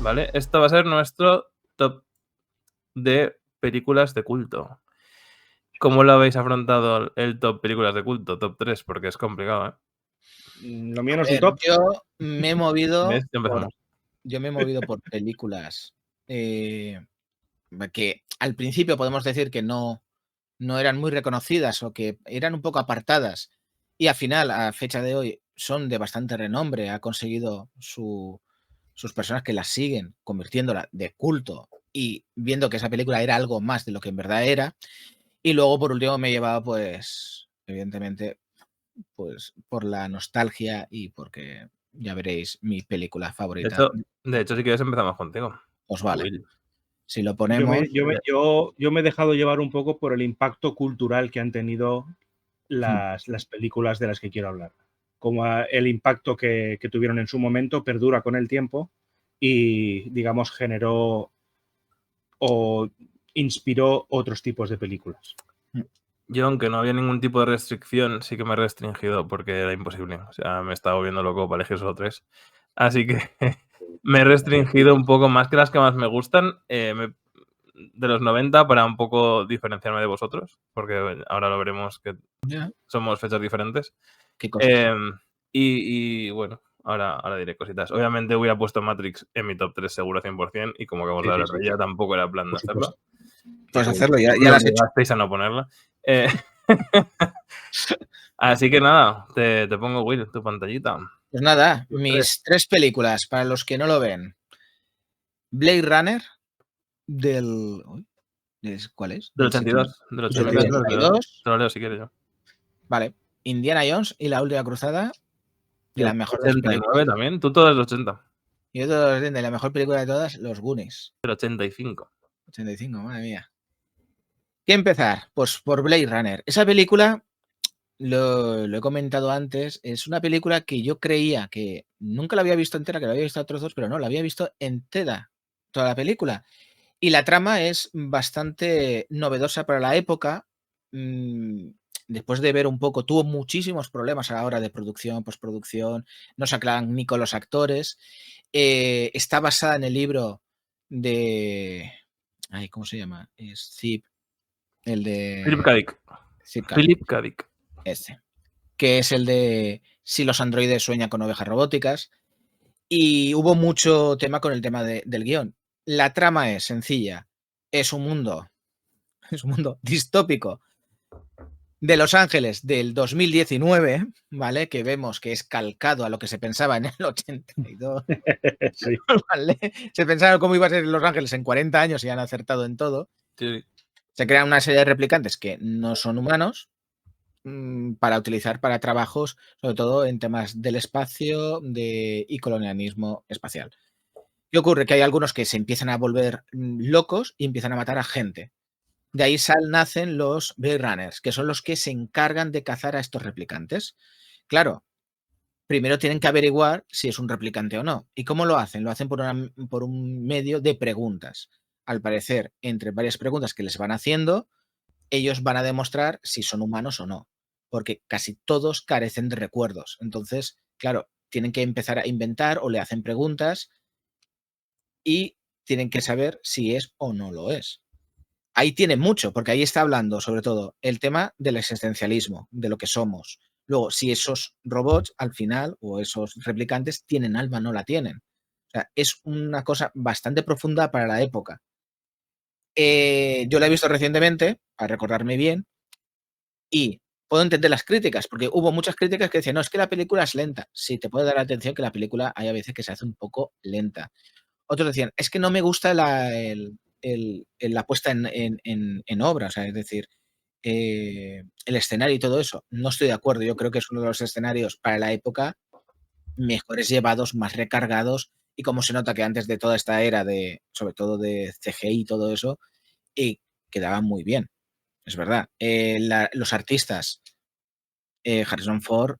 ¿vale? Esto va a ser nuestro top de películas de culto. ¿Cómo lo habéis afrontado el top películas de culto? Top 3, porque es complicado, ¿eh? Lo mío no es un top. Yo me he movido ¿Ves? Ya empezamos. por películas que al principio podemos decir que no eran muy reconocidas o que eran un poco apartadas y al final, a fecha de hoy, son de bastante renombre. Ha conseguido sus personas que las siguen, convirtiéndola de culto y viendo que esa película era algo más de lo que en verdad era. Y luego, por último, me he llevado, pues, evidentemente, pues por la nostalgia y porque ya veréis mi película favorita. De hecho, si quieres empezamos contigo. Pues vale. Will. Si lo ponemos... Yo me he dejado llevar un poco por el impacto cultural que han tenido las películas de las que quiero hablar. Como el impacto que tuvieron en su momento perdura con el tiempo y, digamos, generó o inspiró otros tipos de películas. Yo, aunque no había ningún tipo de restricción, sí que me he restringido porque era imposible. O sea, me estaba volviendo loco para elegir solo 3. Así que me he restringido un poco más que las que más me gustan de los 90 para un poco diferenciarme de vosotros, porque ahora lo veremos que somos fechas diferentes. ¿Qué cosas? Y bueno, ahora diré cositas. Obviamente hubiera puesto Matrix en mi top 3 seguro 100% y como acabamos de hablar de ella, tampoco era plan de hacerlo. Puedes hacerlo, ya Me lo has hecho. obligasteis a no ponerla. Así que nada, te pongo, Will, tu pantallita. Pues nada, mis 3 películas, para los que no lo ven. Blade Runner, del... ¿Cuál es? Del 82. Del 82. Te lo leo si quieres yo. Vale. Indiana Jones y la última cruzada. De las mejores 89 películas. también. Tú todas del 80. Y yo de la mejor película de todas, Los Goonies. Del 85. 85, madre mía. ¿Qué empezar? Pues por Blade Runner. Esa película, lo he comentado antes, es una película que yo creía que nunca la había visto entera, que la había visto a trozos, pero no, la había visto entera, toda la película. Y la trama es bastante novedosa para la época. Después de ver un poco, tuvo muchísimos problemas a la hora de producción, postproducción, no se aclaran ni con los actores. Está basada en el libro de... ¿Cómo se llama? Es Zip, el de... Philip K. Dick. Ese. Que es el de Si los androides sueñan con ovejas robóticas. Y hubo mucho tema con el tema del guión. La trama es sencilla. Es un mundo distópico de Los Ángeles del 2019, ¿vale? Que vemos que es calcado a lo que se pensaba en el 82. Sí. ¿Vale? Se pensaron cómo iba a ser Los Ángeles en 40 años y han acertado en todo. Sí. Se crean una serie de replicantes que no son humanos para utilizar para trabajos, sobre todo en temas del espacio y colonialismo espacial. ¿Qué ocurre? Que hay algunos que se empiezan a volver locos y empiezan a matar a gente. De ahí nacen los Blade Runners, que son los que se encargan de cazar a estos replicantes. Claro, primero tienen que averiguar si es un replicante o no. ¿Y cómo lo hacen? Lo hacen por un medio de preguntas. Al parecer, entre varias preguntas que les van haciendo, ellos van a demostrar si son humanos o no, porque casi todos carecen de recuerdos. Entonces, claro, tienen que empezar a inventar o le hacen preguntas y tienen que saber si es o no lo es. Ahí tiene mucho, porque ahí está hablando sobre todo el tema del existencialismo, de lo que somos. Luego, si esos robots al final o esos replicantes tienen alma o no la tienen. O sea, es una cosa bastante profunda para la época. Yo la he visto recientemente, para recordarme bien, y puedo entender las críticas, porque hubo muchas críticas que decían, no, es que la película es lenta. Sí, te puede dar la atención que la película hay a veces que se hace un poco lenta. Otros decían, es que no me gusta la puesta en obra, o sea, es decir, el escenario y todo eso. No estoy de acuerdo, yo creo que es uno de los escenarios para la época mejores llevados, más recargados, y como se nota que antes de toda esta era sobre todo de CGI y todo eso, quedaban muy bien, es verdad. Los artistas, Harrison Ford,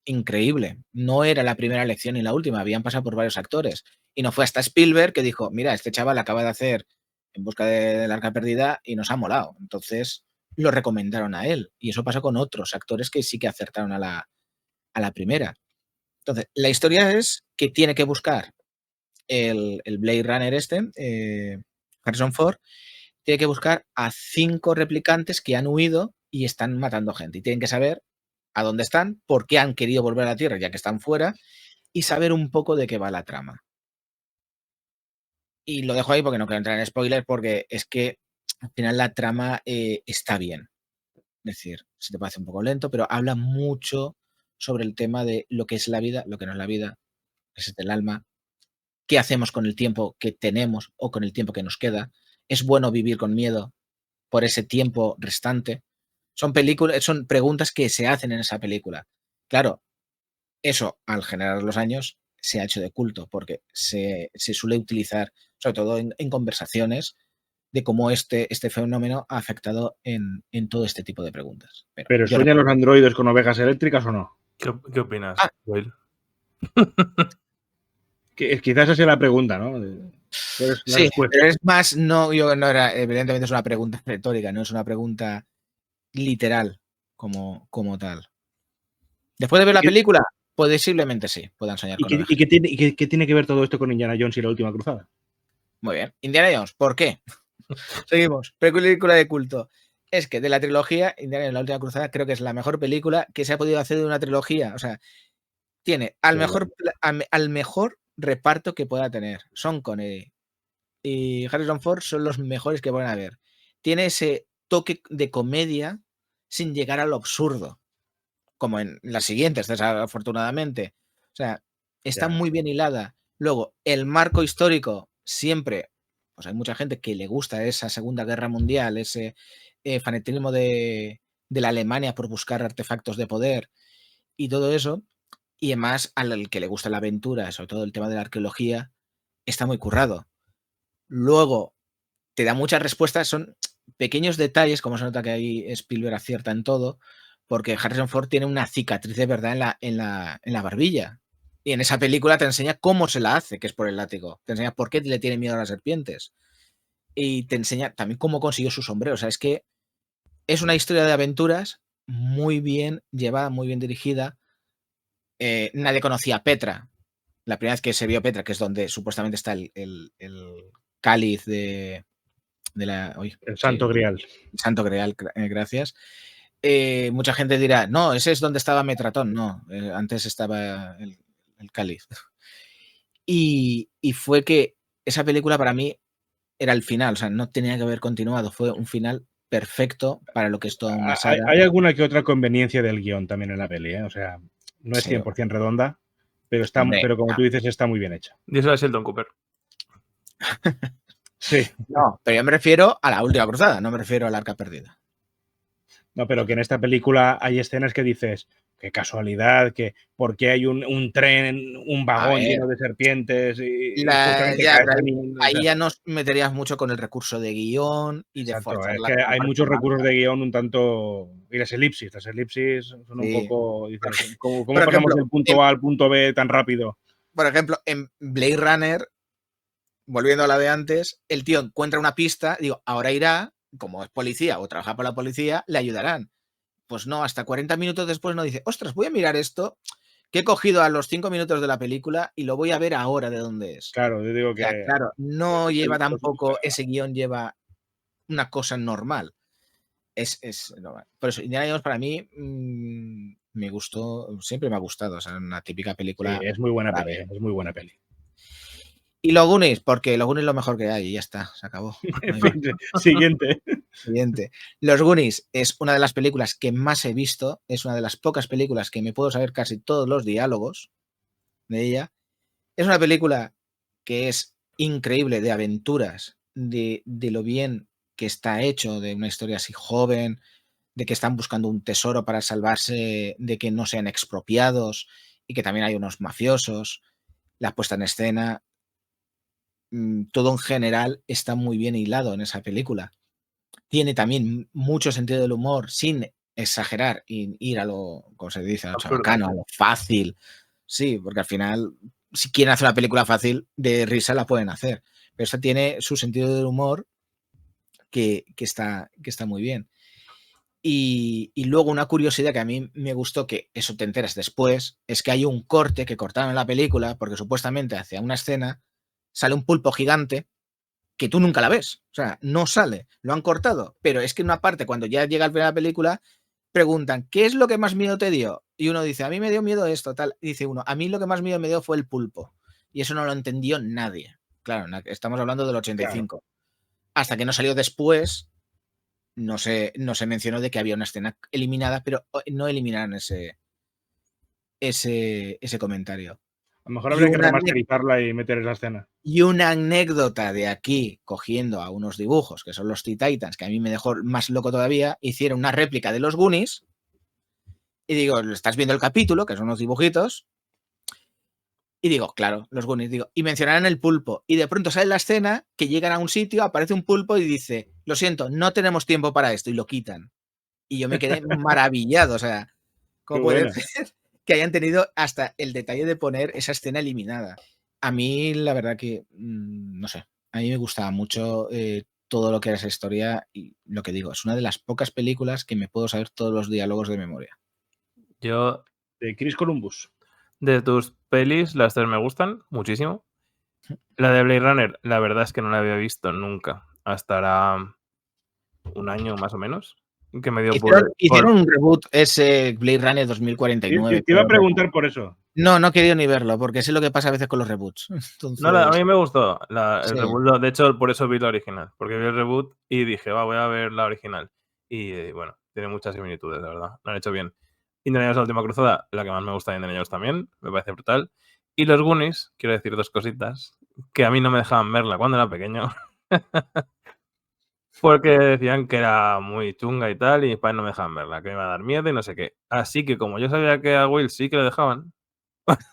increíble. No era la primera elección ni la última, habían pasado por varios actores. Y no fue hasta Spielberg que dijo, mira, este chaval acaba de hacer En busca del arca perdida y nos ha molado. Entonces lo recomendaron a él. Y eso pasa con otros actores que sí que acertaron a la primera. Entonces, la historia es que tiene que buscar el Blade Runner Harrison Ford, tiene que buscar a 5 replicantes que han huido y están matando gente. Y tienen que saber a dónde están, por qué han querido volver a la Tierra ya que están fuera y saber un poco de qué va la trama. Y lo dejo ahí porque no quiero entrar en spoilers, porque es que al final la trama está bien. Es decir, se te parece un poco lento, pero habla mucho sobre el tema de lo que es la vida, lo que no es la vida, qué es el alma, qué hacemos con el tiempo que tenemos o con el tiempo que nos queda. ¿Es bueno vivir con miedo por ese tiempo restante? Son preguntas que se hacen en esa película. Claro, eso al generar los años se ha hecho de culto porque se suele utilizar, sobre todo en conversaciones, de cómo este fenómeno ha afectado en todo este tipo de preguntas. ¿Pero sueñan los androides con ovejas eléctricas o no? ¿Qué opinas, Will? Quizás esa es la pregunta, ¿no? Sí, pero es más, evidentemente es una pregunta retórica, no es una pregunta literal como tal. Después de ver la película, posiblemente sí, puedan soñar con ovejas. ¿Y qué tiene que ver todo esto con Indiana Jones y la última cruzada? Muy bien. Indiana Jones, ¿por qué? Seguimos. Película de culto. Es que de la trilogía, Indiana Jones, la última cruzada, creo que es la mejor película que se ha podido hacer de una trilogía. O sea, tiene al mejor reparto que pueda tener. Sean Connery y Harrison Ford son los mejores que pueden haber. Tiene ese toque de comedia sin llegar a lo absurdo, como en las siguientes, desafortunadamente. O sea, está muy bien hilada. Luego, el marco histórico, siempre, pues hay mucha gente que le gusta esa Segunda Guerra Mundial, ese fanatismo de la Alemania por buscar artefactos de poder y todo eso. Y además, al que le gusta la aventura, sobre todo el tema de la arqueología, está muy currado. Luego, te da muchas respuestas, son pequeños detalles, como se nota que ahí Spielberg acierta en todo, porque Harrison Ford tiene una cicatriz de verdad en la barbilla. Y en esa película te enseña cómo se la hace, que es por el látigo. Te enseña por qué le tiene miedo a las serpientes. Y te enseña también cómo consiguió su sombrero. O sea, es que es una historia de aventuras muy bien llevada, muy bien dirigida. Nadie conocía a Petra. La primera vez que se vio Petra, que es donde supuestamente está el cáliz de la... el Santo Grial. El Santo Grial, gracias. Mucha gente dirá, no, ese es donde estaba Metratón. No, antes estaba el cáliz. Y fue que esa película para mí era el final, o sea, no tenía que haber continuado, fue un final perfecto para lo que es toda una saga. Hay alguna que otra conveniencia del guión también en la peli, ¿eh? O sea, no es 100% redonda, pero como tú dices, está muy bien hecha. Díselo a Sheldon Cooper. Sí. No, pero yo me refiero a la última cruzada, no me refiero al Arca Perdida. No, pero que en esta película hay escenas que dices, qué casualidad, que por qué hay un tren, un vagón lleno de serpientes ahí ya nos meterías mucho con el recurso de guión y de forzar. Es que hay muchos recursos de guión un tanto... Y las elipsis son un poco... Dices, ¿cómo pasamos del punto A al punto B tan rápido? Por ejemplo, en Blade Runner, volviendo a la de antes, el tío encuentra una pista, digo, ahora irá, como es policía o trabaja por la policía, le ayudarán. Pues no, hasta 40 minutos después no dice, ostras, voy a mirar esto que he cogido a los 5 minutos de la película y lo voy a ver ahora de dónde es. Claro, yo digo que... Claro, no lleva tampoco, ese guión lleva una cosa normal. Por eso, Indiana Jones para mí me gustó, siempre me ha gustado, o sea, una típica película. Sí, es muy buena peli, es muy buena peli. Y los Goonies, porque los Goonies es lo mejor que hay y ya está, se acabó. Siguiente. Los Goonies es una de las películas que más he visto, es una de las pocas películas que me puedo saber casi todos los diálogos de ella. Es una película que es increíble, de aventuras, de lo bien que está hecho, de una historia así joven, de que están buscando un tesoro para salvarse de que no sean expropiados y que también hay unos mafiosos, la puesta en escena, todo en general está muy bien hilado en esa película. Tiene también mucho sentido del humor sin exagerar y ir a lo, como se dice, a lo chabacano, a lo fácil. Sí, porque al final, si quieren hacer una película fácil, de risa la pueden hacer. Pero esta tiene su sentido del humor que está muy bien. Y luego una curiosidad que a mí me gustó, que eso te enteras después, es que hay un corte que cortaron en la película porque supuestamente hacia una escena sale un pulpo gigante que tú nunca la ves. O sea, no sale, lo han cortado. Pero es que en una parte, cuando ya llega al final de la película, preguntan, ¿qué es lo que más miedo te dio? Y uno dice, a mí me dio miedo esto, tal. Y dice uno, a mí lo que más miedo me dio fue el pulpo. Y eso no lo entendió nadie. Claro, estamos hablando del 85. Claro. Hasta que no salió después, no se mencionó de que había una escena eliminada, pero no eliminaron ese comentario. A lo mejor habría que remasterizarla y meter esa escena. Y una anécdota de aquí, cogiendo a unos dibujos, que son los Teen Titans, que a mí me dejó más loco todavía, hicieron una réplica de los Goonies, y digo, estás viendo el capítulo, que son unos dibujitos, y digo, claro, los Goonies, digo, y mencionarán el pulpo, y de pronto sale la escena, que llegan a un sitio, aparece un pulpo y dice, lo siento, no tenemos tiempo para esto, y lo quitan. Y yo me quedé maravillado, o sea, ¿cómo puede ser que hayan tenido hasta el detalle de poner esa escena eliminada? A mí, la verdad que, no sé, a mí me gustaba mucho todo lo que era esa historia y lo que digo, es una de las pocas películas que me puedo saber todos los diálogos de memoria. Yo... De Chris Columbus. De tus pelis, las 3 me gustan muchísimo. La de Blade Runner, la verdad es que no la había visto nunca. Hasta era un año más o menos. Que me dio hicieron un reboot ese Blade Runner 2049. Te iba a preguntar por eso. No he querido ni verlo, porque sé lo que pasa a veces con los reboots. Entonces... No, a mí me gustó el reboot. De hecho, por eso vi la original. Porque vi el reboot y dije, voy a ver la original. Y bueno, tiene muchas similitudes, la verdad. Lo han hecho bien. Indiana Jones, la última cruzada, la que más me gusta de Indiana Jones también. Me parece brutal. Y los Goonies, quiero decir 2 cositas, que a mí no me dejaban verla cuando era pequeño. Porque decían que era muy chunga y tal, y mis padres no me dejaban verla, que me iba a dar miedo y no sé qué. Así que como yo sabía que a Will sí que lo dejaban,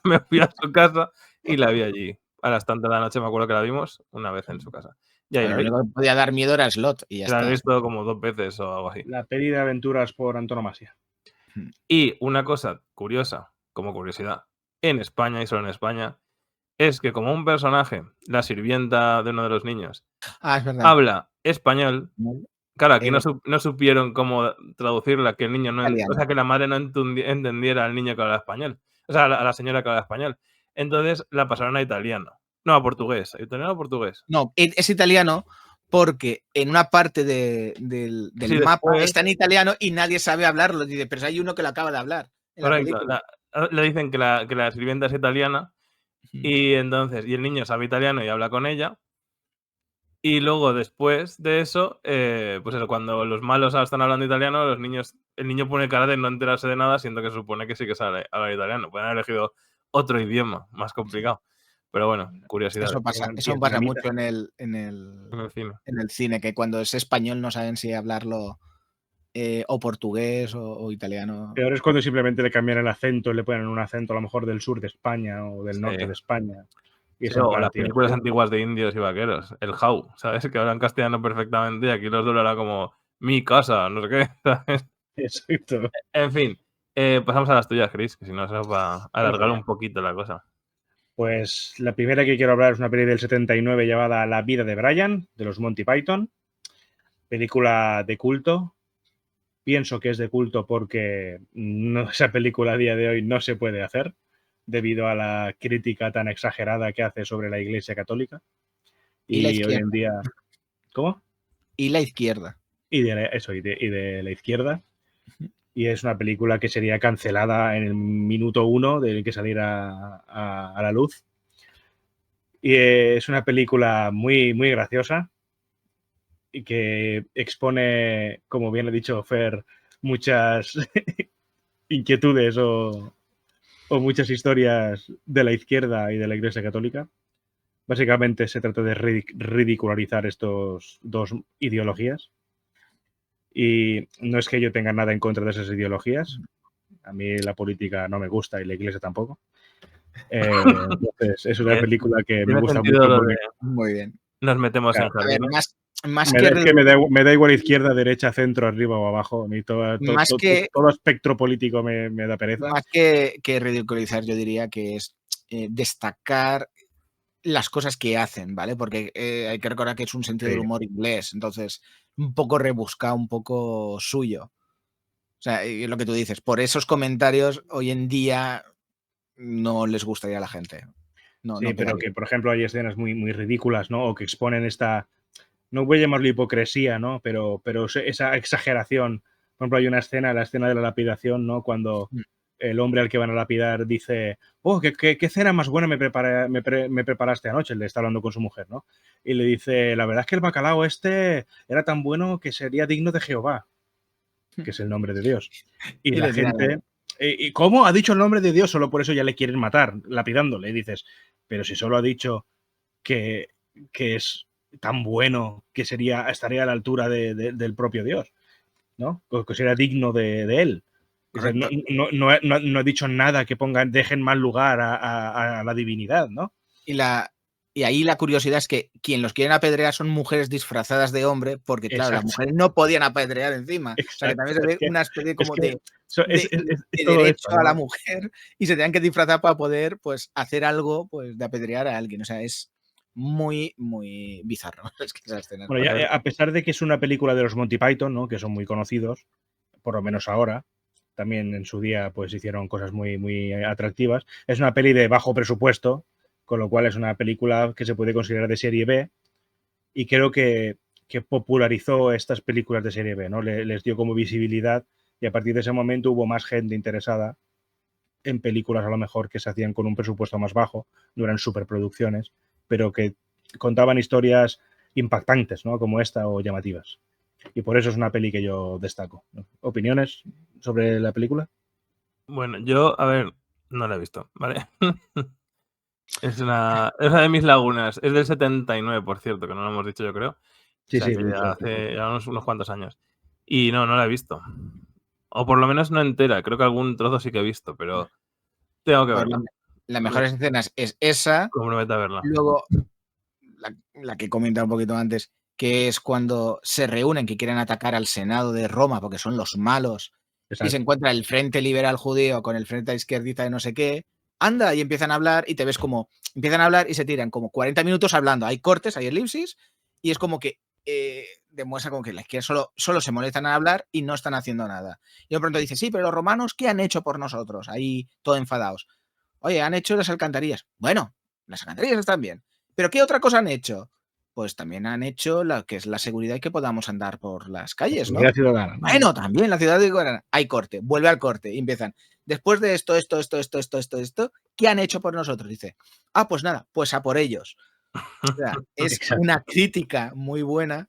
me fui a su casa y la vi allí. A las tantas de la noche me acuerdo que la vimos una vez en su casa. Y ahí lo único que podía dar miedo era Slot y ya está. La he visto como 2 veces o algo así. La peli de aventuras por antonomasia. Y una cosa curiosa, como curiosidad, en España y solo en España, es que como un personaje, la sirvienta de uno de los niños, es verdad, habla español, claro, aquí no supieron cómo traducirla, que el niño no, o sea, que la madre no entendiera al niño que habla español, o sea, a la señora que habla español. Entonces la pasaron a italiano, no a portugués, ¿a italiano o portugués? No, es italiano porque en una parte del mapa está en italiano y nadie sabe hablarlo, dice, pero hay uno que lo acaba de hablar. Correcto, le dicen que la sirvienta es italiana. Y entonces, y el niño sabe italiano y habla con ella. Y luego, después de eso, pues eso, cuando los malos están hablando italiano, el niño pone cara de no enterarse de nada, siendo que se supone que sí que sabe hablar italiano. Pueden haber elegido otro idioma más complicado. Pero bueno, curiosidad. Eso pasa mucho en el cine, que cuando es español no saben si hablarlo o portugués o italiano. Peor es cuando simplemente le cambian el acento y le ponen un acento a lo mejor del sur de España o del norte de España. Y o las películas antiguas de indios y vaqueros. El How, ¿sabes? Que hablan castellano perfectamente y aquí los doblará como mi casa, no sé qué, ¿sabes? Exacto. En fin, pasamos a las tuyas, Chris, que si no se nos va a alargar un poquito la cosa. Pues la primera que quiero hablar es una peli del 79 llamada La vida de Brian, de los Monty Python. Película de culto. Pienso que es de culto porque esa película a día de hoy no se puede hacer debido a la crítica tan exagerada que hace sobre la Iglesia Católica. Y hoy en día... ¿Cómo? Y la izquierda. Y de la izquierda. Y es una película que sería cancelada en el minuto 1 de que saliera a la luz. Y es una película muy, muy graciosa y que expone, como bien ha dicho Fer, muchas inquietudes o muchas historias de la izquierda y de la Iglesia Católica. Básicamente se trata de ridicularizar estos 2 ideologías. Y no es que yo tenga nada en contra de esas ideologías. A mí la política no me gusta y la Iglesia tampoco. Entonces, es una película que me gusta mucho. Porque, muy bien. Nos metemos en jardín. Me da igual izquierda, derecha, centro, arriba o abajo. Todo espectro político me da pereza. Más que ridiculizar, yo diría que es destacar las cosas que hacen, ¿vale? Porque hay que recordar que es un sentido del humor inglés, entonces un poco rebuscado, un poco suyo. O sea, lo que tú dices, por esos comentarios hoy en día no les gustaría a la gente. No, Sí, no pero quedaría. que, por ejemplo, hay escenas muy, muy ridículas, ¿no? O que exponen esta, no voy a llamarlo hipocresía, ¿no? Pero esa exageración. Por ejemplo, hay una escena, la escena de la lapidación, ¿no? Cuando Mm. el hombre al que van a lapidar dice, oh, qué cena más buena me preparaste anoche, le está hablando con su mujer, ¿no? Y le dice, la verdad es que el bacalao este era tan bueno que sería digno de Jehová, que es el nombre de Dios. Y Y la le tiran la- gente, ¿y cómo ha dicho el nombre de Dios? Solo por eso ya le quieren matar, lapidándole. Y dices, pero si solo ha dicho que, que es tan bueno que estaría a la altura del propio Dios, ¿no? Que sería digno de él. O sea, Correcto. no ha dicho nada que dejen mal lugar a la divinidad, ¿no? Y ahí la curiosidad es que quien los quieren apedrear son mujeres disfrazadas de hombre, porque claro, las Exacto, mujeres no podían apedrear encima. O sea que exacto. también se ve una especie Es como que de, es, de- es- es de todo esto, derecho a la ¿no? mujer y se tenían que disfrazar para poder pues hacer algo pues de apedrear a alguien. O sea, es muy, muy bizarro. Es que esa escena es Bueno, ya, bastante- a pesar de que es una película de los Monty Python, ¿no? Que son muy conocidos, por lo menos ahora, también en su día pues hicieron cosas muy, muy atractivas. Es una peli de bajo presupuesto, con lo cual es una película que se puede considerar de serie B y creo que popularizó estas películas de serie B, ¿no? Les dio como visibilidad y a partir de ese momento hubo más gente interesada en películas a lo mejor que se hacían con un presupuesto más bajo, no eran superproducciones, pero que contaban historias impactantes, ¿no? Como esta o llamativas. Y por eso es una peli que yo destaco, ¿no? ¿Opiniones sobre la película? Bueno, yo, a ver, no la he visto, ¿vale? Es una de mis lagunas. Es del 79, por cierto, que no lo hemos dicho, yo creo. O Sí, sea, sí, que mucho. ya hace ya unos cuantos años. Y no la he visto. O por lo menos no entera. Creo que algún trozo sí que he visto, pero tengo que A ver, verla. las Me mejores escenas es esa, comprometo a verla. luego la que he comentado un poquito antes, que es cuando se reúnen, que quieren atacar al Senado de Roma porque son los malos, y se Exacto. encuentra el Frente Liberal Judío con el Frente Izquierdista de no sé qué, anda, y empiezan a hablar, y te ves como, empiezan a hablar y se tiran como 40 minutos hablando, hay cortes, hay elipsis, y es como que demuestra como que la izquierda solo se molestan en hablar y no están haciendo nada. Y de pronto dice, sí, pero los romanos, ¿qué han hecho por nosotros? Ahí todo enfadados. Oye, han hecho las alcantarillas. Bueno, las alcantarillas están bien. ¿Pero qué otra cosa han hecho? Pues también han hecho lo que es la seguridad y que podamos andar por las calles, ¿no? Seguridad ciudadana, ¿no? Bueno, también la ciudad de hay corte, vuelve al corte y empiezan. Después de esto, ¿qué han hecho por nosotros? Dice, pues nada, pues a por ellos. O sea, es Exacto. una crítica muy buena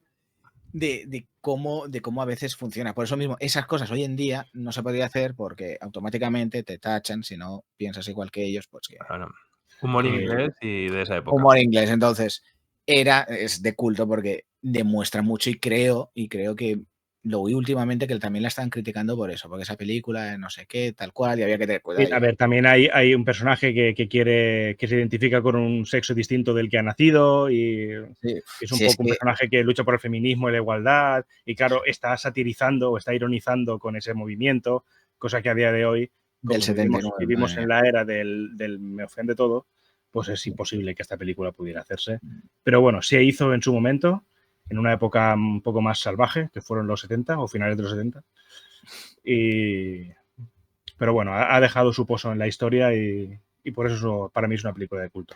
de cómo a veces funciona. Por eso mismo, esas cosas hoy en día no se podría hacer porque automáticamente te tachan si no piensas igual que ellos, pues que Claro. Humor inglés y de esa época. humor inglés. Entonces, es de culto porque demuestra mucho y creo que lo oí últimamente que también la están criticando por eso, porque esa película, no sé qué, tal cual, y había que tener cuidado. A ver, también hay un personaje que se identifica con un sexo distinto del que ha nacido y Sí, es un sí, es poco un que personaje que lucha por el feminismo y la igualdad y claro, está satirizando o está ironizando con ese movimiento, cosa que a día de hoy, del como 79, vivimos madre en mía. la era del me ofende todo, pues es imposible que esta película pudiera hacerse. Pero bueno, se hizo en su momento, en una época un poco más salvaje, que fueron los 70 o finales de los 70. Pero bueno, ha dejado su pozo en la historia y por eso para mí es una película de culto.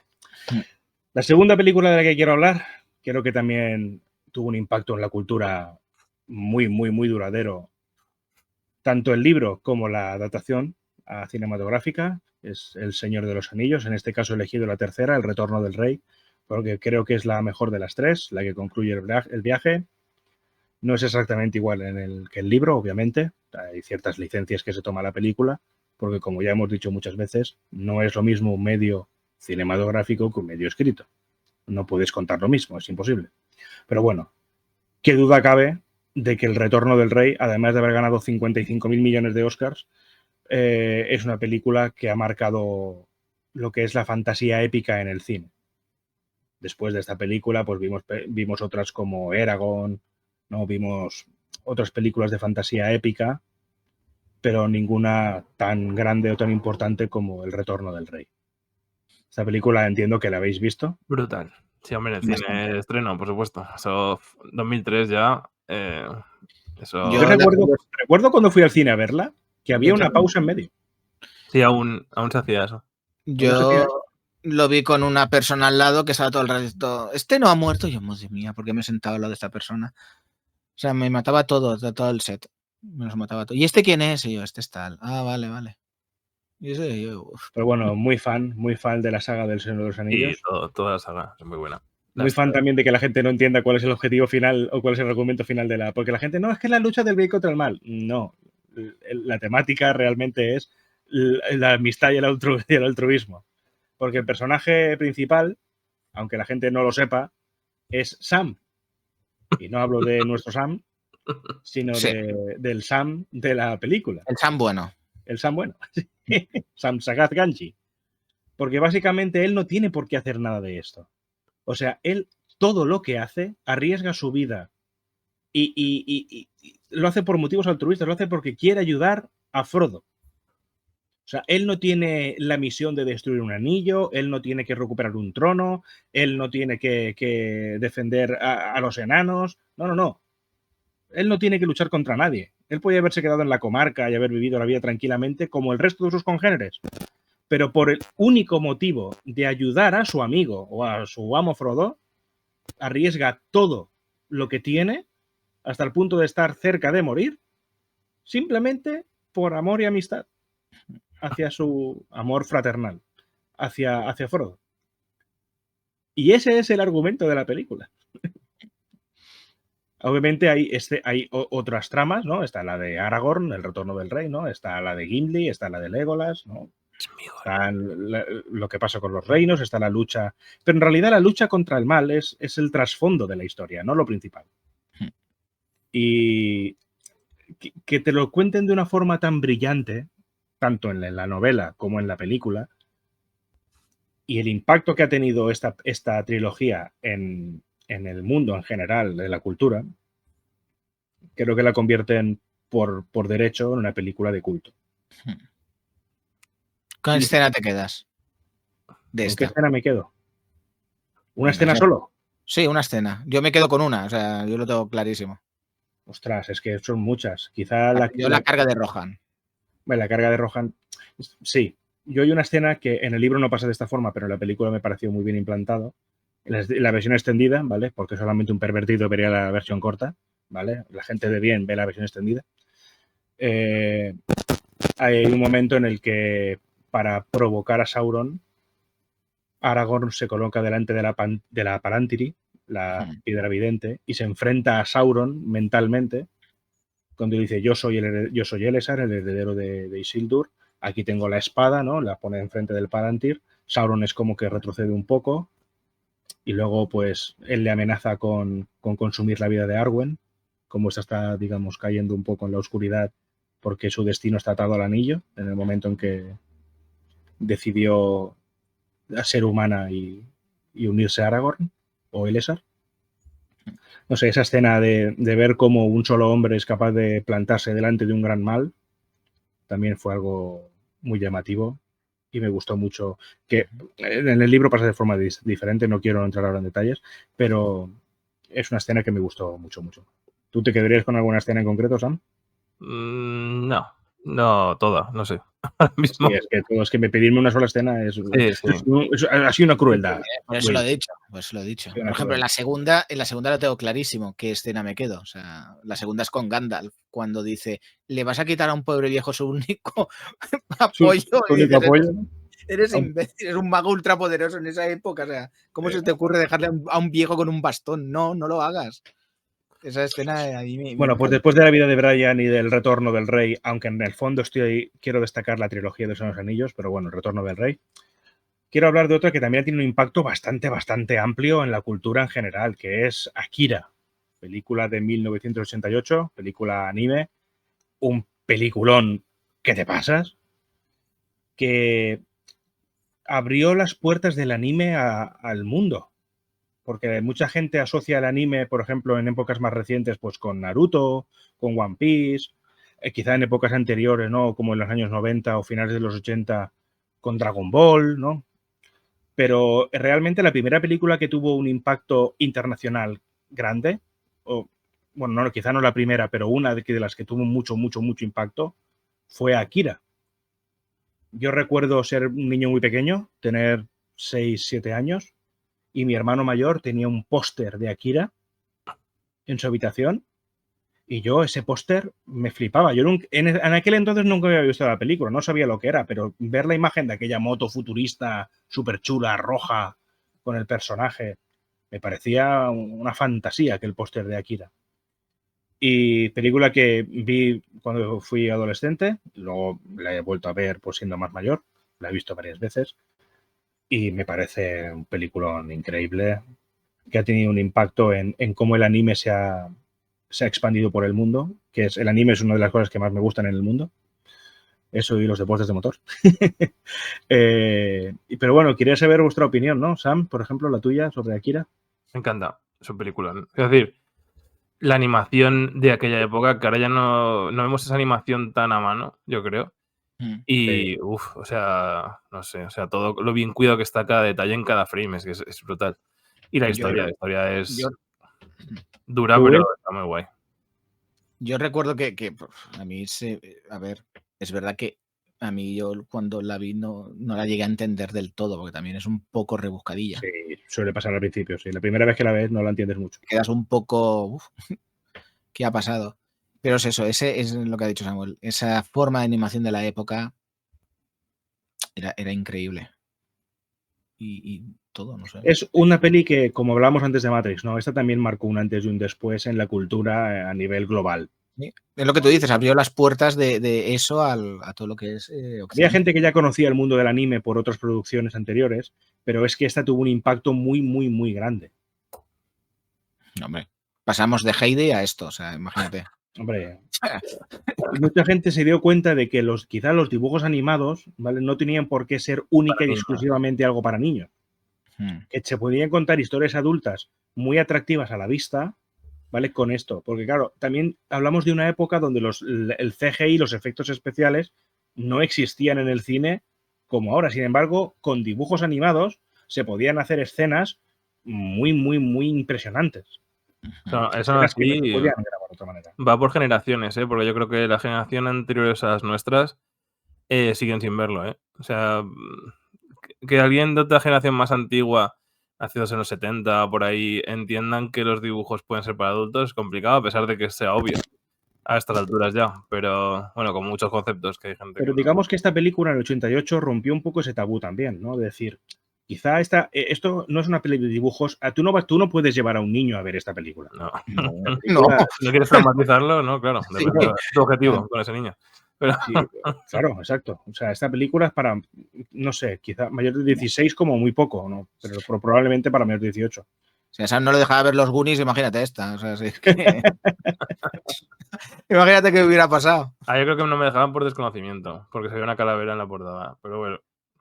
La segunda película de la que quiero hablar, creo que también tuvo un impacto en la cultura muy, muy, muy duradero. Tanto el libro como la adaptación cinematográfica es El Señor de los Anillos. En este caso he elegido la tercera, El Retorno del Rey, porque creo que es la mejor de las tres, la que concluye el viaje. No es exactamente igual que el libro, obviamente. Hay ciertas licencias que se toma la película, porque como ya hemos dicho muchas veces, no es lo mismo un medio cinematográfico que un medio escrito. No puedes contar lo mismo, es imposible. Pero bueno, qué duda cabe de que El Retorno del Rey, además de haber ganado 55.000 millones de Oscars, es una película que ha marcado lo que es la fantasía épica en el cine. Después de esta película, pues vimos otras como Eragon, ¿no? Vimos otras películas de fantasía épica, pero ninguna tan grande o tan importante como El Retorno del Rey. Esta película entiendo que la habéis visto. Brutal. Sí, hombre, en el Bastante. cine de estreno, por supuesto. Eso, 2003 ya. Eso. Yo recuerdo cuando fui al cine a verla que había Yo una también. pausa en medio. Sí, aún se hacía eso. Yo lo vi con una persona al lado que estaba todo el rato, este no ha muerto. Yo, madre mía, ¿por qué me he sentado al lado de esta persona? O sea, me mataba todo el set. Me los mataba todo. ¿Y este quién es? Y yo, este es tal. Ah, vale, vale. Y ese, yo, uf. Pero bueno, muy fan de la saga del Señor de los Y Anillos. toda la saga es muy buena. Muy fan también de que la gente no entienda cuál es el objetivo final o cuál es el argumento final de la... Porque la gente, no, es que es la lucha del bien contra el mal. No, la temática realmente es la amistad y el altruismo. Porque el personaje principal, aunque la gente no lo sepa, es Sam. Y no hablo de nuestro Sam, sino Sí. del Sam de la película. El Sam bueno. El Sam bueno. Sam Sagat Ganji. Porque básicamente él no tiene por qué hacer nada de esto. O sea, él todo lo que hace arriesga su vida y lo hace por motivos altruistas, lo hace porque quiere ayudar a Frodo. O sea, él no tiene la misión de destruir un anillo, él no tiene que recuperar un trono, él no tiene que defender a los enanos. No, no, no. Él no tiene que luchar contra nadie. Él podía haberse quedado en la comarca y haber vivido la vida tranquilamente como el resto de sus congéneres. Pero por el único motivo de ayudar a su amigo o a su amo Frodo, arriesga todo lo que tiene hasta el punto de estar cerca de morir, simplemente por amor y amistad hacia su amor fraternal, hacia Frodo. Y ese es el argumento de la película. Obviamente hay otras tramas, ¿no? Está la de Aragorn, el retorno del rey, ¿no? Está la de Gimli, está la de Legolas, ¿no? Está lo que pasa con los reinos, está la lucha... Pero en realidad la lucha contra el mal es el trasfondo de la historia, no lo principal. Y que te lo cuenten de una forma tan brillante, tanto en la novela como en la película, y el impacto que ha tenido esta trilogía en el mundo en general, de la cultura, creo que la convierten por derecho en una película de culto. ¿Con qué escena te quedas? De ¿Con esta. qué escena me quedo? ¿Una Venga, escena ya. solo? Sí, una escena. Yo me quedo con una, o sea, yo lo tengo clarísimo. Ostras, es que son muchas. Quizá Yo la carga de Rohan. Bueno, la carga de Rohan, sí. Yo hay una escena que en el libro no pasa de esta forma, pero en la película me pareció muy bien implantado. La versión extendida, ¿vale? Porque solamente un pervertido vería la versión corta, ¿vale? La gente de bien ve la versión extendida. Hay un momento en el que, para provocar a Sauron, Aragorn se coloca delante de la Palantiri, la piedra vidente, y se enfrenta a Sauron mentalmente, cuando dice, yo soy Elessar, el heredero de Isildur, aquí tengo la espada, ¿no? La pone enfrente del Palantir, Sauron es como que retrocede un poco, y luego pues él le amenaza con consumir la vida de Arwen, como esta está, digamos, cayendo un poco en la oscuridad porque su destino está atado al anillo, en el momento en que decidió ser humana y unirse a Aragorn o Elessar. No sé, esa escena de ver cómo un solo hombre es capaz de plantarse delante de un gran mal también fue algo muy llamativo y me gustó mucho. Que en el libro pasa de forma diferente, no quiero entrar ahora en detalles, pero es una escena que me gustó mucho, mucho. ¿Tú te quedarías con alguna escena en concreto, Sam? No, toda, no sé. Ahora mismo. Sí, es que pedirme una sola escena ha sido una crueldad. Por eso lo he dicho. Por ejemplo, en la segunda lo tengo clarísimo qué escena me quedo. O sea, la segunda es con Gandalf, cuando dice, le vas a quitar a un pobre viejo su único apoyo. Su único apoyo. Eres imbécil, eres un mago ultrapoderoso en esa época. O sea, ¿cómo se te ocurre dejarle a un viejo con un bastón? No lo hagas. Esa escena ahí Bueno, pues después de la vida de Brian y del retorno del rey, aunque en el fondo quiero destacar la trilogía de los Anillos, pero bueno, el retorno del rey. Quiero hablar de otra que también tiene un impacto bastante amplio en la cultura en general, que es Akira, película de 1988, película anime, un peliculón que te pasas, que abrió las puertas del anime al mundo. Porque mucha gente asocia el anime, por ejemplo, en épocas más recientes, pues con Naruto, con One Piece, quizá en épocas anteriores, ¿no? Como en los años 90 o finales de los 80, con Dragon Ball, ¿no? Pero realmente la primera película que tuvo un impacto internacional grande, o bueno, no, quizá no la primera, pero una de las que tuvo mucho impacto, fue Akira. Yo recuerdo ser un niño muy pequeño, tener 6, 7 años y mi hermano mayor tenía un póster de Akira en su habitación y yo ese póster me flipaba. Yo en aquel entonces nunca había visto la película, no sabía lo que era, pero ver la imagen de aquella moto futurista súper chula, roja, con el personaje, me parecía una fantasía aquel póster de Akira. Y película que vi cuando fui adolescente, luego la he vuelto a ver pues siendo más mayor, la he visto varias veces y me parece un peliculón increíble que ha tenido un impacto en cómo el anime se ha expandido por el mundo, que es el anime es una de las cosas que más me gustan en el mundo. Eso y los deportes de motor. Pero bueno, quería saber vuestra opinión, ¿no? Sam, por ejemplo, la tuya sobre Akira. Me encanta, es un peliculón. Es decir, la animación de aquella época, que ahora ya no vemos esa animación tan a mano, yo creo. Y, o sea, no sé, o sea, todo lo bien cuidado que está cada detalle en cada frame, es que es brutal. Y la historia es dura, pero está muy guay. Yo recuerdo que a mí a ver, es verdad que a mí yo cuando la vi no la llegué a entender del todo, porque también es un poco rebuscadilla. Sí, suele pasar al principio, sí. La primera vez que la ves no la entiendes mucho. Quedas un poco... ¿qué ha pasado? Pero es eso, ese es lo que ha dicho Samuel. Esa forma de animación de la época era increíble. Y todo, no sé. Es una peli que, como hablábamos antes de Matrix, ¿no? Esta también marcó un antes y un después en la cultura a nivel global. Sí. Es lo que tú dices, abrió las puertas de eso a todo lo que es Había gente que ya conocía el mundo del anime por otras producciones anteriores, pero es que esta tuvo un impacto muy, muy, muy grande. Hombre, pasamos de Heidi a esto, o sea, imagínate. Hombre, mucha gente se dio cuenta de que quizá los dibujos animados, ¿vale?, no tenían por qué ser única y exclusivamente algo para niños. Que se podían contar historias adultas muy atractivas a la vista, ¿vale?, con esto. Porque claro, también hablamos de una época donde el CGI, los efectos especiales, no existían en el cine como ahora. Sin embargo, con dibujos animados se podían hacer escenas muy, muy, muy impresionantes. No, eso no así, va por generaciones, porque yo creo que la generación anteriores a las nuestras siguen sin verlo, O sea, que alguien de otra generación más antigua, nacidos en los 70, por ahí, entiendan que los dibujos pueden ser para adultos es complicado, a pesar de que sea obvio a estas alturas ya. Pero, bueno, con muchos conceptos que hay gente Pero digamos que esta película en el 88 rompió un poco ese tabú también, ¿no? De decir, quizá esto no es una peli de dibujos. Tú no puedes llevar a un niño a ver esta película. No. ¿No quieres traumatizarlo? No, claro. Sí. Depende de tu objetivo con ese niño. Pero... Sí, claro, exacto. O sea, esta película es para, no sé, quizá mayor de 16 como muy poco, ¿no? Pero probablemente para mayor de 18. Si a Sam no le dejaba ver los Goonies, imagínate esta. O sea, sí que... imagínate qué hubiera pasado. Yo creo que no me dejaban por desconocimiento, porque se veía una calavera en la portada. Pero bueno.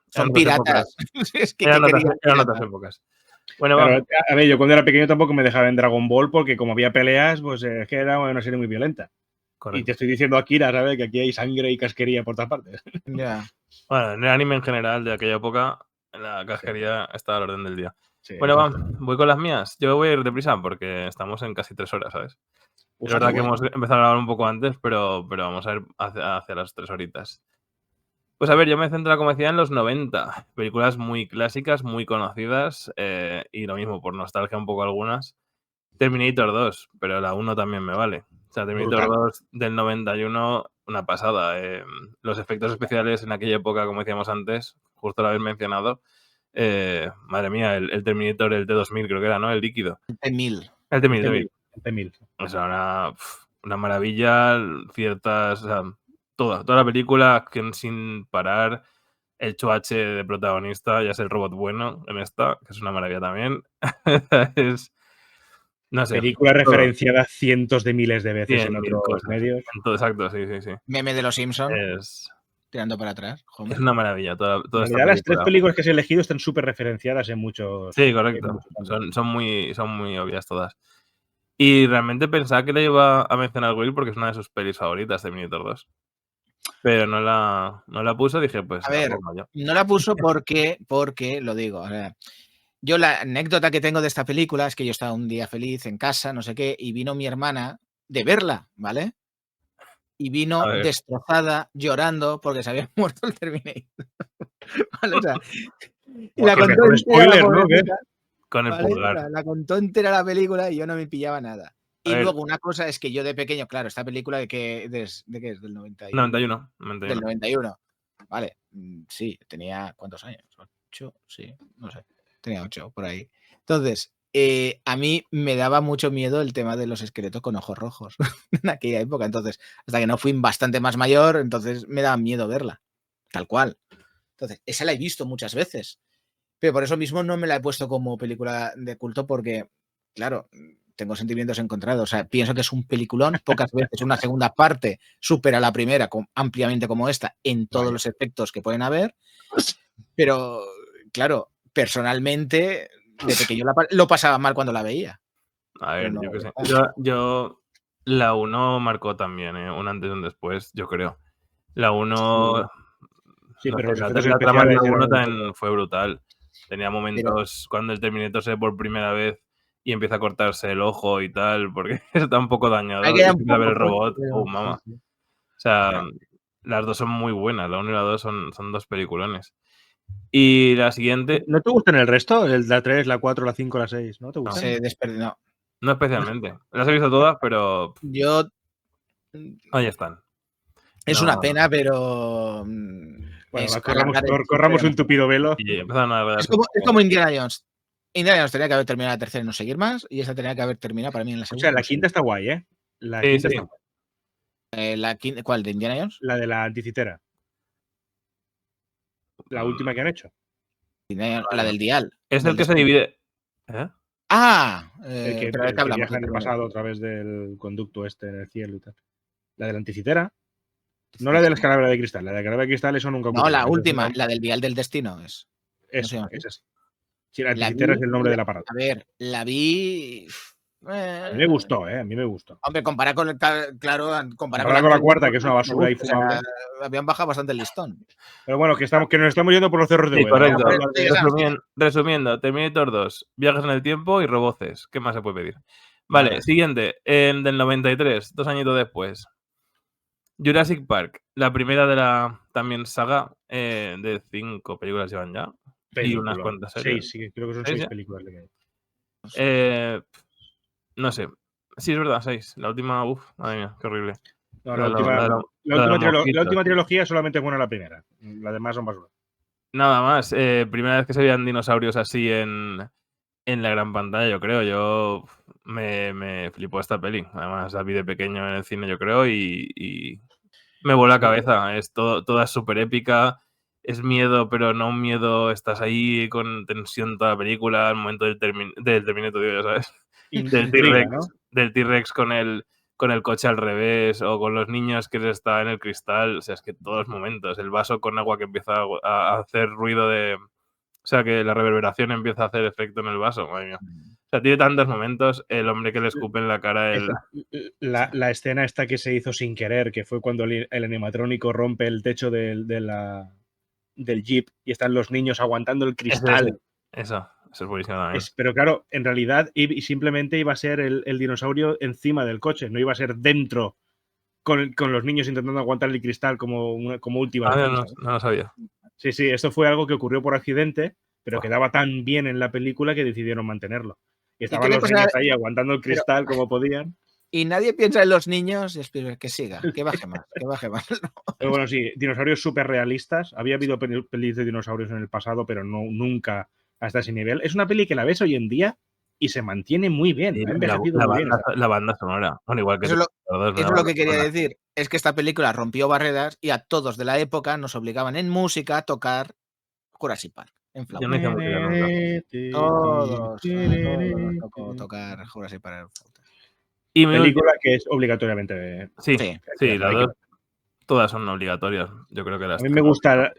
Son piratas. Es que eran otras épocas. Bueno, claro, a ver, yo cuando era pequeño tampoco me dejaba en Dragon Ball porque como había peleas, pues es que era una serie muy violenta. Correcto. Y te estoy diciendo Akira, ¿sabes? Que aquí hay sangre y casquería por todas partes. Yeah. Bueno, en el anime en general de aquella época, la casquería está al orden del día. Sí, bueno, voy con las mías. Yo voy a ir deprisa porque estamos en casi 3 horas, ¿sabes? Es verdad que hemos empezado a grabar un poco antes, pero vamos a ir hacia las 3 horitas. Pues a ver, yo me centro, como decía, en los 90. Películas muy clásicas, muy conocidas, y lo mismo, por nostalgia un poco algunas. Terminator 2, pero la 1 también me vale. O sea, Terminator 2 del 91, una pasada. Los efectos especiales en aquella época, como decíamos antes, justo lo habéis mencionado. Madre mía, el Terminator, el T2000 creo que era, ¿no? El líquido. El T1000. O sea, una maravilla, ciertas... O sea, toda la película sin parar, el Choache de protagonista, ya es el robot bueno en esta, que es una maravilla también. Es... No sé. Película referenciada cientos de miles de veces en otros cosas. medios. Exacto, sí. Meme de los Simpsons. Tirando para atrás. Joder. Es una maravilla. Toda en realidad, las 3 películas que has elegido están súper referenciadas en muchos. Sí, correcto. Son muy obvias todas. Y realmente pensaba que le iba a mencionar Will porque es una de sus pelis favoritas, Terminator 2. Pero no la puso, dije, pues... A ver, no la puso porque lo digo, o sea, yo la anécdota que tengo de esta película es que yo estaba un día feliz en casa, no sé qué, y vino mi hermana de verla, ¿vale? Y vino destrozada, llorando, porque se había muerto el Terminator. ¿Vale? O sea, Y la Con contó entera spoiler, la ¿no? ¿Qué? pobrecita, Con el ¿vale? pulgar. La contó entera la película y yo no me pillaba nada. A Y ver. luego una cosa es que yo de pequeño, claro, esta película de qué es, del 91. 91. Del 91. Vale, sí, tenía ¿cuántos años? 8, sí, no sé. Tenía 8 por ahí. Entonces, a mí me daba mucho miedo el tema de los esqueletos con ojos rojos en aquella época. Entonces, hasta que no fui bastante más mayor, entonces me daba miedo verla. Tal cual. Entonces, esa la he visto muchas veces. Pero por eso mismo no me la he puesto como película de culto porque, claro, tengo sentimientos encontrados. O sea, pienso que es un peliculón. Pocas veces una segunda parte supera la primera ampliamente como esta en todos los efectos que pueden haber. Pero, claro, personalmente, de pequeño lo pasaba mal cuando la veía. A ver, No, yo qué sé. Yo la 1 marcó también, un antes y un después, yo creo. La 1... Sí, pero los efectos la trama de la especiales 1 eran también fue brutal. Tenía momentos cuando el Terminator se ve por primera vez y empieza a cortarse el ojo y tal, porque está un poco dañado. Hay Y que ir un empieza a ver poco el robot. fuerte, pero Mamá. sí, sí. O sea, las dos son muy buenas. La 1 y la 2 son dos peliculones. Y la siguiente, ¿No te gustan el resto? La 3, la 4, la 5, la 6, ¿no te gustan? se desperdició. no especialmente. Las he visto todas, pero Yo. ahí están. Es No, una pena, pero. Bueno, es corramos un tupido velo. y empezaron a Es como Indiana Jones. Indiana Jones tenía que haber terminado la tercera y no seguir más, y esa tenía que haber terminado para mí en la O segunda. sea, la quinta está guay, ¿eh? La Sí, quinta sí. está guay. ¿Cuál? ¿De Indiana Jones? La de la anticitera. La última que han hecho. La del Dial. Es el que se divide. ¿Eh? Ah, El que, pero ¿de el qué que hablamos? viaja en el pasado a través del conducto este en el cielo y tal. La de la anticitera. No la de la calavera de cristal. La de la calavera de cristal, eso nunca ocurrió. No, la última, la del Dial del Destino. Es. Eso, esa sí. Sí, la La anticitera vi, es el nombre del aparato. A ver, la vi. A mí me gustó, ¿eh? A mí me gustó. Hombre, comparado con el. Claro, Comparada con la cuarta, que es una basura infumable. Habían bajado bastante el listón. Pero bueno, que nos estamos yendo por los cerros de Sí, Úbeda. correcto. Vamos a hablar de- Resumiendo, Terminator 2, viajes en el tiempo y roboces. ¿Qué más se puede pedir? Vale, siguiente. Del 93, 2 añitos después. Jurassic Park, la primera de la también saga de 5 películas llevan ya. Y unas cuantas series. 6, sí, creo que son 6 películas. No sé. Sí, es verdad, 6. La última, madre mía, qué horrible. No, la última trilogía solamente es buena la primera. Las demás son basura. Nada más. Primera vez que se veían dinosaurios así en la gran pantalla, yo creo. Yo me flipó esta peli. Además, la vi de pequeño en el cine, yo creo, y me voló la cabeza. Es toda súper épica. Es miedo, pero no un miedo. Estás ahí con tensión toda la película. Al momento del Terminator, ya sabes. Del T-Rex con el coche al revés, o con los niños que está en el cristal. O sea, es que todos los momentos. El vaso con agua que empieza a hacer ruido de... O sea, que la reverberación empieza a hacer efecto en el vaso. Madre mía. O sea, tiene tantos momentos. El hombre que le escupe en la cara. La escena esta que se hizo sin querer, que fue cuando el animatrónico rompe el techo del Jeep y están los niños aguantando el cristal. Eso es buenísimo también. Pero claro, en realidad simplemente iba a ser el dinosaurio encima del coche, no iba a ser dentro con los niños intentando aguantar el cristal como última defensa. No lo sabía. Sí, esto fue algo que ocurrió por accidente, pero quedaba tan bien en la película que decidieron mantenerlo. Y estaban los niños ahí aguantando el cristal como podían. Y nadie piensa en los niños y espero que siga, que baje más, que baje más. Pero bueno, sí, dinosaurios súper realistas. Había habido pelis de dinosaurios en el pasado, pero nunca hasta ese nivel. Es una peli que la ves hoy en día y se mantiene muy bien. La banda sonora. Bueno, igual que eso es lo que quería decir. Es que esta película rompió barreras y a todos de la época nos obligaban en música a tocar Jurassic Park. En flauta. Yo no hice música nunca. Todos nos tocó tocar Jurassic Park en flauta. Y película que es obligatoriamente. Sí, las dos. Todas son obligatorias. Yo creo que a mí me gusta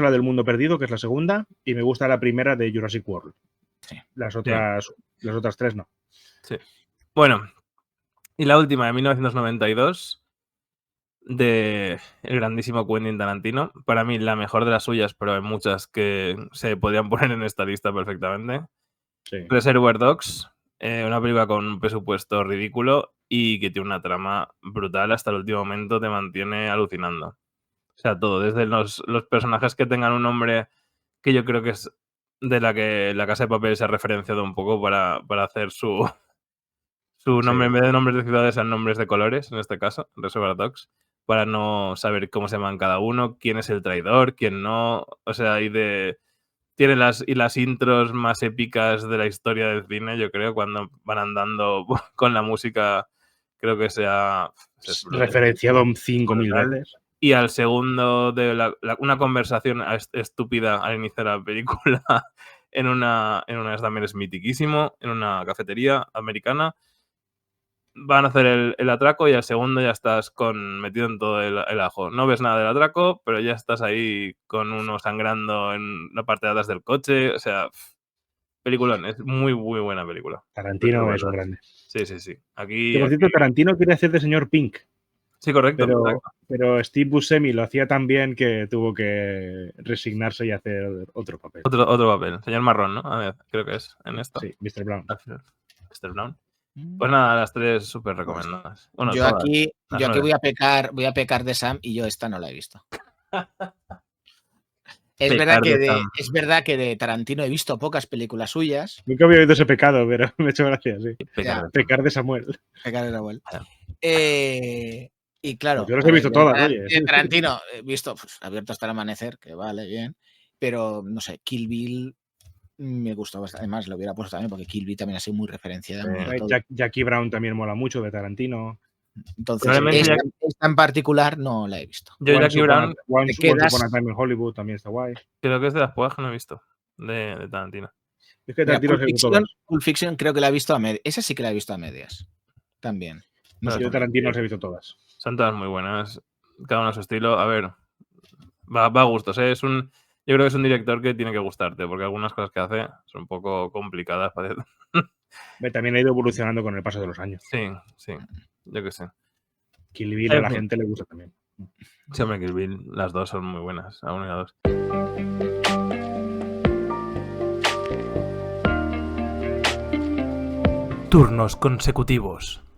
la del Mundo Perdido, que es la segunda, y me gusta la primera de Jurassic World. Sí. Las otras 3 no. Sí. Bueno, y la última de 1992 de el grandísimo Quentin Tarantino. Para mí la mejor de las suyas, pero hay muchas que se podrían poner en esta lista perfectamente. Sí. Reservoir Dogs, una película con un presupuesto ridículo y que tiene una trama brutal. Hasta el último momento te mantiene alucinando. O sea, todo, desde los personajes que tengan un nombre que yo creo que es de la que La Casa de Papel se ha referenciado un poco para hacer su nombre, en vez de nombres de ciudades, sean nombres de colores, en este caso, Reservoir Dogs, para no saber cómo se llaman cada uno, quién es el traidor, quién no. O sea, tiene las intros más épicas de la historia del cine, yo creo, cuando van andando con la música, creo que es referenciado 5.000 veces. Y al segundo de una conversación estúpida al iniciar la película en una también es mitiquísimo, en una cafetería americana. Van a hacer el atraco y al segundo ya estás metido en todo el ajo. No ves nada del atraco, pero ya estás ahí con uno sangrando en la parte de atrás del coche. O sea, peliculón. Es muy, muy buena película. Tarantino es un grande. Sí. Aquí, Que, por cierto, Tarantino quiere hacer de señor Pink. Sí, correcto. Pero Steve Buscemi lo hacía tan bien que tuvo que resignarse y hacer otro papel. Otro papel. Señor Marrón, ¿no? A ver, creo que es en esto. Sí, Mr. Brown. Mr. Brown. Pues nada, las tres súper recomendadas. Bueno, yo aquí voy a pecar de Sam y yo esta no la he visto. Es verdad que de Tarantino he visto pocas películas suyas. Nunca había oído ese pecado, pero me ha hecho gracia, sí. Pecar de Samuel. Pecar de Samuel. Y claro, pues yo las he visto todas, oye. De Tarantino he visto Abierto hasta el amanecer, que vale, bien. Pero, no sé, Kill Bill me gustó bastante. Además, lo hubiera puesto también porque Kill Bill también ha sido muy referenciada. Jackie Brown también mola mucho, de Tarantino. Entonces, esta en particular no la he visto. Yo Jackie Brown... Once Upon a Time in Hollywood también está guay. Creo que es de las pocas que no he visto, de Tarantino. Es que Tarantino Pulp Fiction creo que la he visto a medias. Esa sí que la he visto a medias. También. Yo de Tarantino las he visto todas. Son todas muy buenas. Cada uno a su estilo. A ver, va a gustos, ¿eh? Yo creo que es un director que tiene que gustarte, porque algunas cosas que hace son un poco complicadas. También ha ido evolucionando con el paso de los años. Sí. Yo qué sé. Kill Bill a la gente le gusta también. Sí, hombre, Kill Bill, las dos son muy buenas, a 1 y a 2. Turnos consecutivos.